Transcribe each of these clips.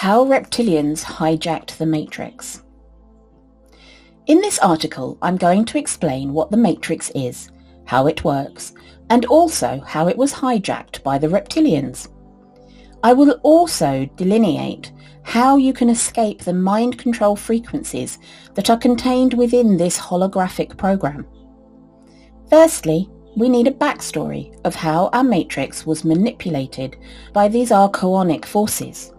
How reptilians hijacked the Matrix. In this article, I'm going to explain what the Matrix is, how it works, and also how it was hijacked by the reptilians. I will also delineate how you can escape the mind control frequencies that are contained within this holographic program. Firstly, we need a backstory of how our Matrix was manipulated by these archonic forces.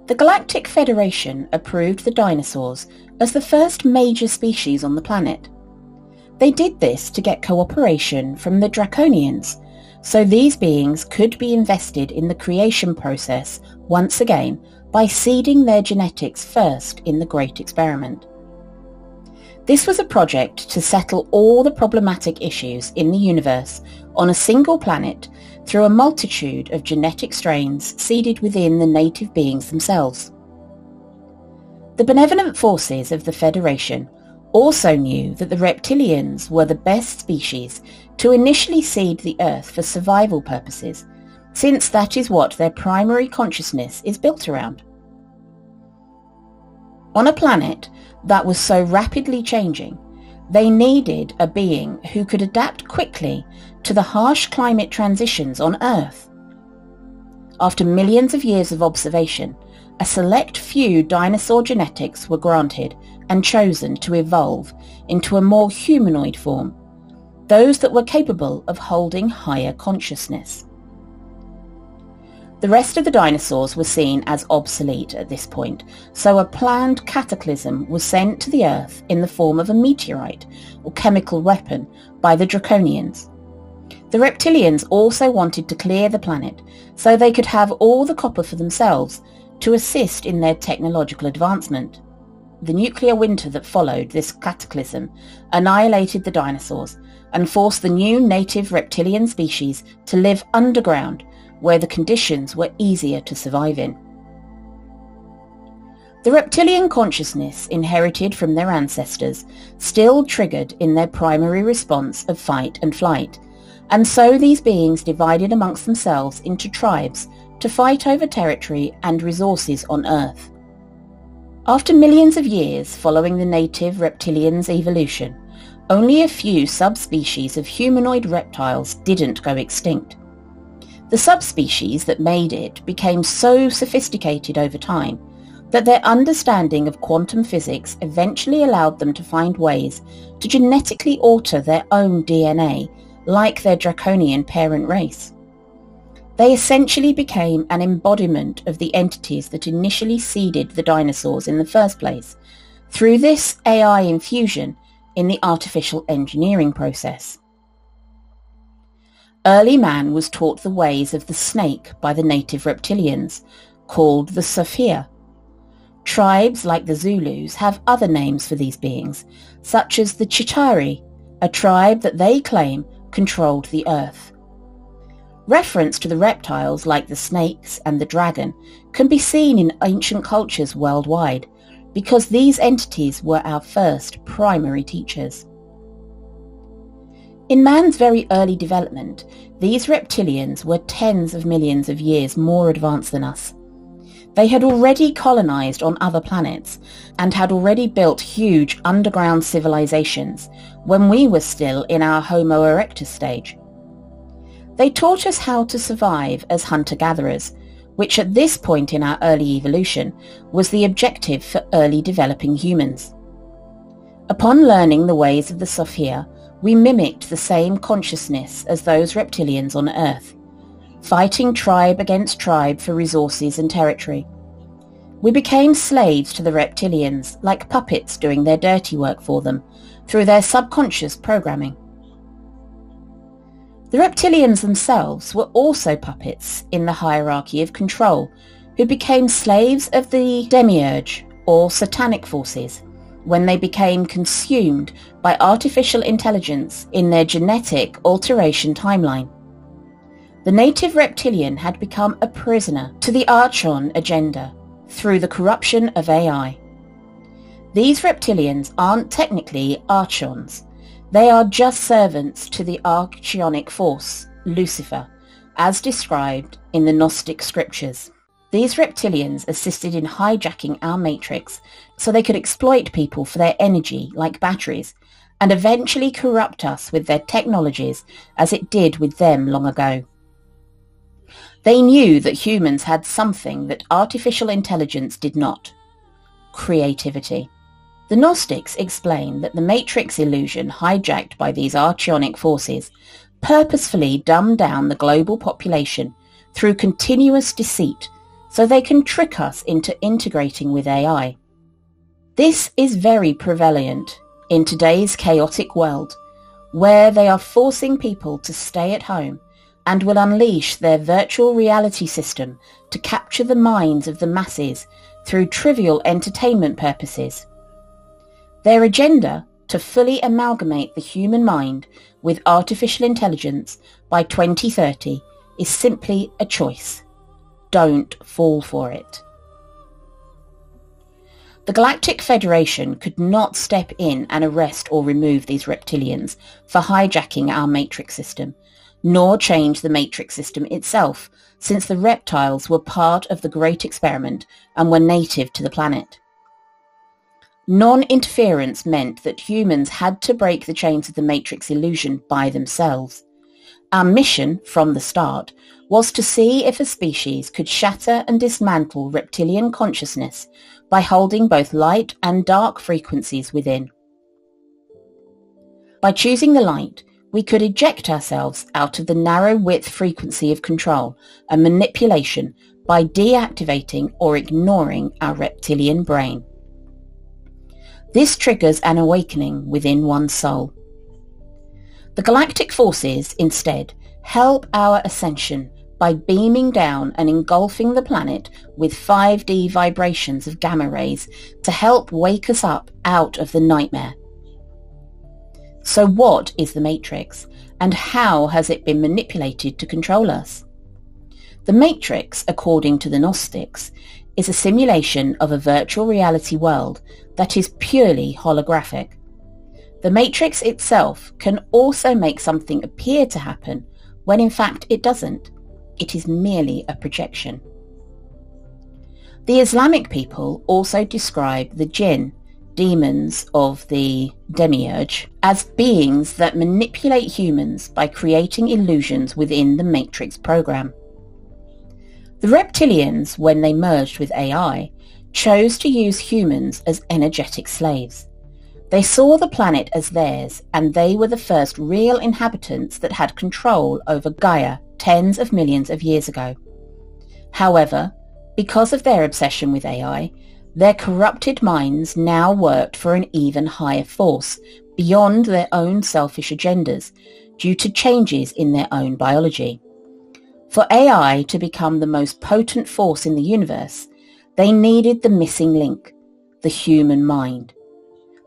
The Galactic Federation approved the dinosaurs as the first major species on the planet. They did this to get cooperation from the Draconians, so these beings could be invested in the creation process once again by seeding their genetics first in the Great Experiment. This was a project to settle all the problematic issues in the universe on a single planet through a multitude of genetic strains seeded within the native beings themselves. The benevolent forces of the Federation also knew that the reptilians were the best species to initially seed the Earth for survival purposes, since that is what their primary consciousness is built around. On a planet that was so rapidly changing, they needed a being who could adapt quickly to the harsh climate transitions on Earth. After millions of years of observation, a select few dinosaur genetics were granted and chosen to evolve into a more humanoid form, those that were capable of holding higher consciousness. The rest of the dinosaurs were seen as obsolete at this point, so a planned cataclysm was sent to the Earth in the form of a meteorite or chemical weapon by the Draconians. The reptilians also wanted to clear the planet so they could have all the copper for themselves to assist in their technological advancement. The nuclear winter that followed this cataclysm annihilated the dinosaurs and forced the new native reptilian species to live underground where the conditions were easier to survive in. The reptilian consciousness inherited from their ancestors still triggered in their primary response of fight and flight, and so these beings divided amongst themselves into tribes to fight over territory and resources on Earth. After millions of years following the native reptilians' evolution, only a few subspecies of humanoid reptiles didn't go extinct. The subspecies that made it became so sophisticated over time that their understanding of quantum physics eventually allowed them to find ways to genetically alter their own DNA like their draconian parent race. They essentially became an embodiment of the entities that initially seeded the dinosaurs in the first place, through this AI infusion in the artificial engineering process. Early man was taught the ways of the snake by the native reptilians, called the Sophia. Tribes like the Zulus have other names for these beings, such as the Chitari, a tribe that they claim controlled the Earth. Reference to the reptiles like the snakes and the dragon can be seen in ancient cultures worldwide, because these entities were our first primary teachers. In man's very early development, these reptilians were tens of millions of years more advanced than us. They had already colonized on other planets and had already built huge underground civilizations when we were still in our Homo erectus stage. They taught us how to survive as hunter-gatherers, which at this point in our early evolution was the objective for early developing humans. Upon learning the ways of the Sophia, we mimicked the same consciousness as those reptilians on Earth, fighting tribe against tribe for resources and territory. We became slaves to the reptilians, like puppets doing their dirty work for them, through their subconscious programming. The reptilians themselves were also puppets in the hierarchy of control, who became slaves of the demiurge, or satanic forces, when they became consumed by artificial intelligence in their genetic alteration timeline. The native reptilian had become a prisoner to the Archon agenda through the corruption of AI. These reptilians aren't technically Archons. They are just servants to the Archonic force, Lucifer, as described in the Gnostic scriptures. These reptilians assisted in hijacking our matrix so they could exploit people for their energy like batteries and eventually corrupt us with their technologies as it did with them long ago. They knew that humans had something that artificial intelligence did not: creativity. The Gnostics explain that the matrix illusion hijacked by these archonic forces purposefully dumbed down the global population through continuous deceit so they can trick us into integrating with AI. This is very prevalent in today's chaotic world, where they are forcing people to stay at home and will unleash their virtual reality system to capture the minds of the masses through trivial entertainment purposes. Their agenda to fully amalgamate the human mind with artificial intelligence by 2030 is simply a choice. Don't fall for it. The Galactic Federation could not step in and arrest or remove these reptilians for hijacking our matrix system, nor change the matrix system itself, since the reptiles were part of the Great Experiment and were native to the planet. Non-interference meant that humans had to break the chains of the matrix illusion by themselves. Our mission, from the start, was to see if a species could shatter and dismantle reptilian consciousness by holding both light and dark frequencies within. By choosing the light, we could eject ourselves out of the narrow width frequency of control and manipulation by deactivating or ignoring our reptilian brain. This triggers an awakening within one's soul. The galactic forces, instead, help our ascension by beaming down and engulfing the planet with 5D vibrations of gamma rays to help wake us up out of the nightmare. So what is the Matrix, and how has it been manipulated to control us? The Matrix, according to the Gnostics, is a simulation of a virtual reality world that is purely holographic. The Matrix itself can also make something appear to happen when in fact it doesn't. It is merely a projection. The Islamic people also describe the jinn, demons of the demiurge, as beings that manipulate humans by creating illusions within the Matrix program. The Reptilians, when they merged with AI, chose to use humans as energetic slaves. They saw the planet as theirs, and they were the first real inhabitants that had control over Gaia tens of millions of years ago. However, because of their obsession with AI, their corrupted minds now worked for an even higher force beyond their own selfish agendas due to changes in their own biology. For AI to become the most potent force in the universe, they needed the missing link, the human mind.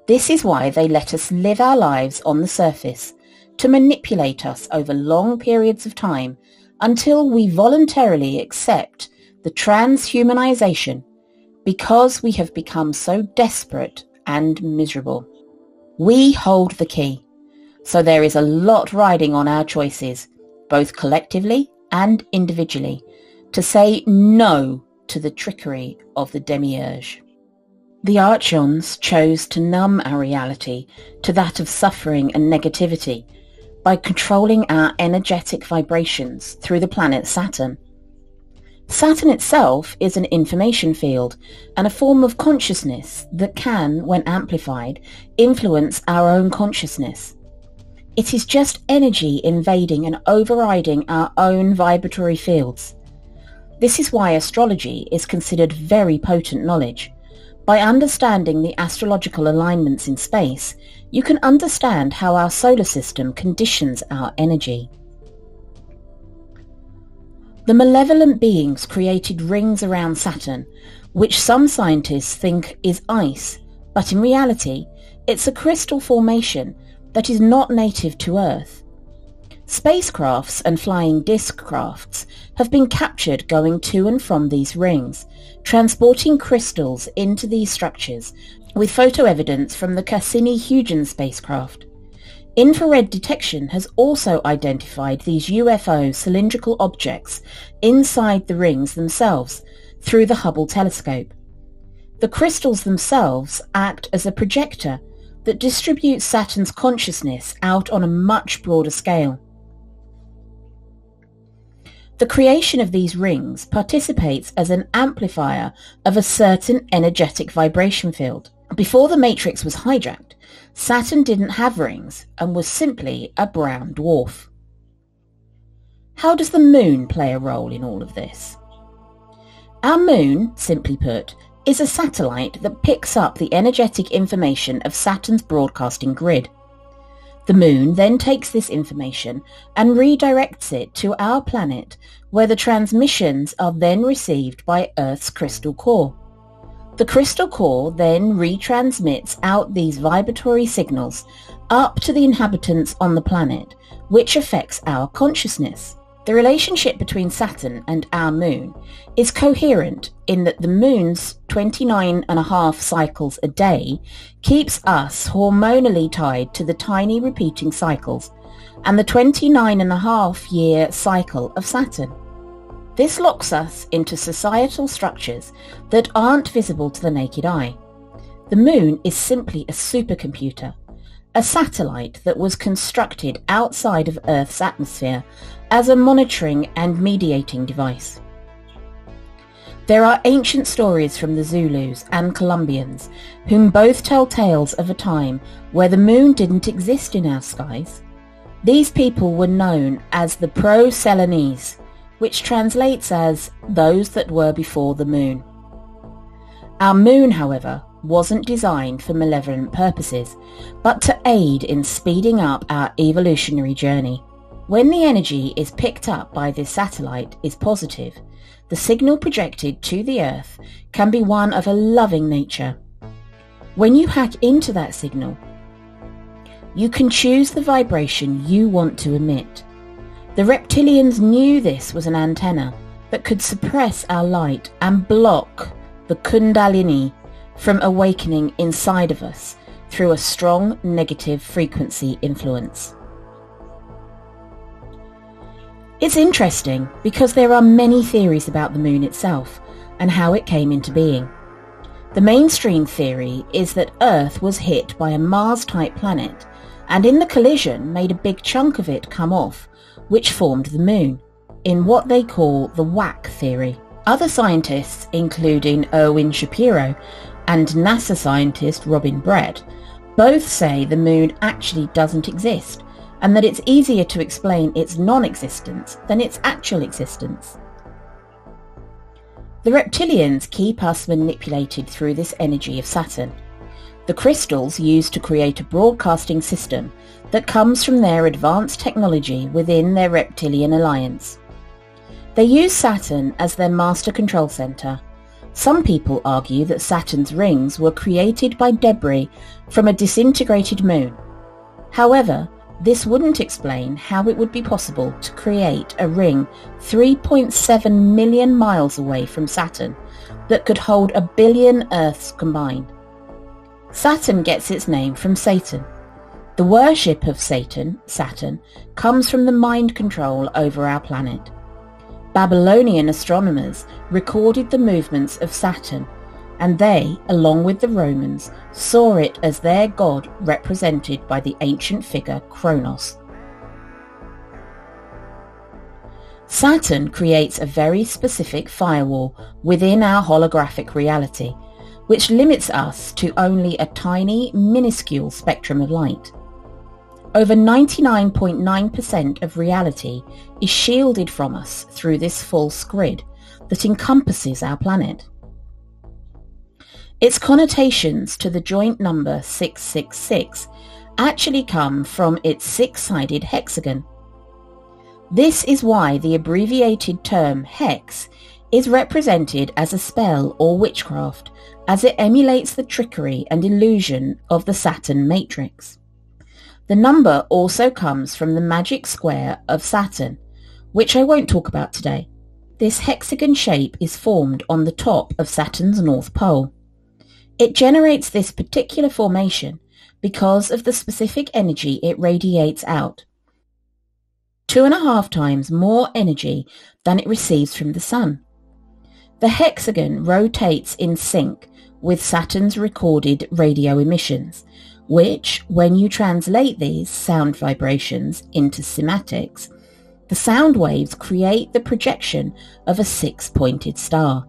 This is why they let us live our lives on the surface, to manipulate us over long periods of time until we voluntarily accept the transhumanization because we have become so desperate and miserable. We hold the key, so there is a lot riding on our choices, both collectively and individually, to say no to the trickery of the demiurge. The Archons chose to numb our reality to that of suffering and negativity by controlling our energetic vibrations through the planet Saturn. Saturn itself is an information field and a form of consciousness that can, when amplified, influence our own consciousness. It is just energy invading and overriding our own vibratory fields. This is why astrology is considered very potent knowledge. By understanding the astrological alignments in space, you can understand how our solar system conditions our energy. The malevolent beings created rings around Saturn, which some scientists think is ice, but in reality, it's a crystal formation that is not native to Earth. Spacecrafts and flying disc crafts have been captured going to and from these rings, transporting crystals into these structures, with photo evidence from the Cassini-Huygens spacecraft. Infrared detection has also identified these UFO cylindrical objects inside the rings themselves through the Hubble telescope. The crystals themselves act as a projector that distributes Saturn's consciousness out on a much broader scale. The creation of these rings participates as an amplifier of a certain energetic vibration field. Before the matrix was hijacked, Saturn didn't have rings and was simply a brown dwarf. How does the moon play a role in all of this? Our moon, simply put, is a satellite that picks up the energetic information of Saturn's broadcasting grid. The moon then takes this information and redirects it to our planet, where the transmissions are then received by Earth's crystal core. The crystal core then retransmits out these vibratory signals up to the inhabitants on the planet, which affects our consciousness. The relationship between Saturn and our moon is coherent in that the moon's 29.5 cycles a day keeps us hormonally tied to the tiny repeating cycles and the 29.5-year cycle of Saturn. This locks us into societal structures that aren't visible to the naked eye. The moon is simply a supercomputer, a satellite that was constructed outside of Earth's atmosphere as a monitoring and mediating device. There are ancient stories from the Zulus and Colombians, whom both tell tales of a time where the moon didn't exist in our skies. These people were known as the Pro-Celanese, which translates as those that were before the moon. Our moon, however, wasn't designed for malevolent purposes, but to aid in speeding up our evolutionary journey. When the energy is picked up by this satellite is positive, the signal projected to the Earth can be one of a loving nature. When you hack into that signal, you can choose the vibration you want to emit. The reptilians knew this was an antenna that could suppress our light and block the Kundalini from awakening inside of us through a strong negative frequency influence. It's interesting because there are many theories about the moon itself and how it came into being. The mainstream theory is that Earth was hit by a Mars-type planet and in the collision made a big chunk of it come off, which formed the moon, in what they call the WAC theory. Other scientists, including Erwin Shapiro and NASA scientist Robin Brett, both say the moon actually doesn't exist and that it's easier to explain its non-existence than its actual existence. The reptilians keep us manipulated through this energy of Saturn. The crystals used to create a broadcasting system that comes from their advanced technology within their reptilian alliance. They use Saturn as their master control center. Some people argue that Saturn's rings were created by debris from a disintegrated moon. However, this wouldn't explain how it would be possible to create a ring 3.7 million miles away from Saturn that could hold 1 billion Earths combined. Saturn gets its name from Satan. The worship of Satan, Saturn, comes from the mind control over our planet. Babylonian astronomers recorded the movements of Saturn, and they, along with the Romans, saw it as their god represented by the ancient figure Kronos. Saturn creates a very specific firewall within our holographic reality, which limits us to only a tiny, minuscule spectrum of light. Over 99.9% of reality is shielded from us through this false grid that encompasses our planet. Its connotations to the joint number 666 actually come from its six-sided hexagon. This is why the abbreviated term hex is represented as a spell or witchcraft, as it emulates the trickery and illusion of the Saturn matrix. The number also comes from the magic square of Saturn, which I won't talk about today. This hexagon shape is formed on the top of Saturn's North Pole. It generates this particular formation because of the specific energy it radiates out. 2.5 times more energy than it receives from the sun. The hexagon rotates in sync with Saturn's recorded radio emissions, which, when you translate these sound vibrations into cymatics, the sound waves create the projection of a six-pointed star.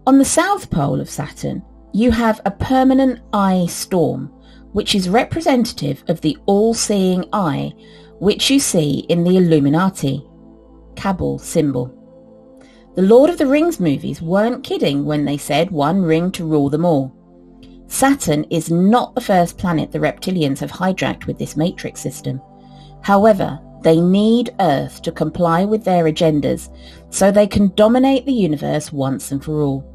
On the south pole of Saturn, you have a permanent eye storm, which is representative of the all-seeing eye, which you see in the Illuminati Cabal symbol. The Lord of the Rings movies weren't kidding when they said one ring to rule them all. Saturn is not the first planet the reptilians have hijacked with this matrix system. However, they need Earth to comply with their agendas so they can dominate the universe once and for all.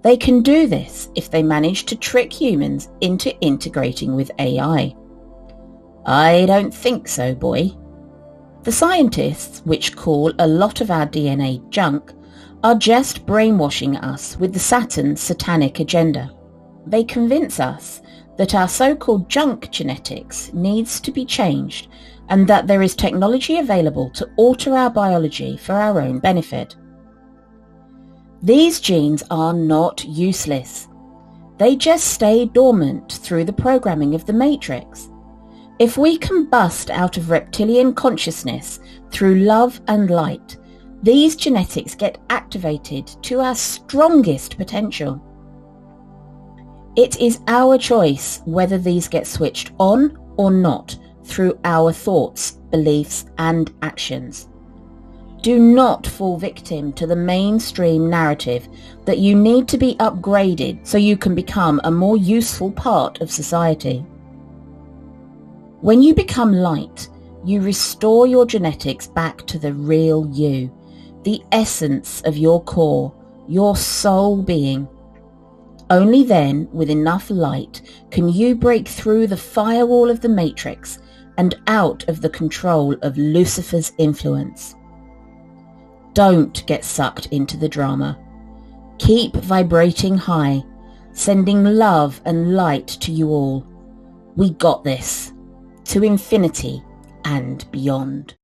They can do this if they manage to trick humans into integrating with AI. I don't think so, boy. The scientists, which call a lot of our DNA junk, are just brainwashing us with the Saturn satanic agenda. They convince us that our so-called junk genetics needs to be changed and that there is technology available to alter our biology for our own benefit. These genes are not useless. They just stay dormant through the programming of the Matrix. If we can bust out of reptilian consciousness through love and light, these genetics get activated to our strongest potential. It is our choice whether these get switched on or not through our thoughts, beliefs, and actions. Do not fall victim to the mainstream narrative that you need to be upgraded so you can become a more useful part of society. When you become light, you restore your genetics back to the real you, the essence of your core, your soul being. Only then, with enough light, can you break through the firewall of the Matrix and out of the control of Lucifer's influence. Don't get sucked into the drama. Keep vibrating high, sending love and light to you all. We got this. To infinity and beyond.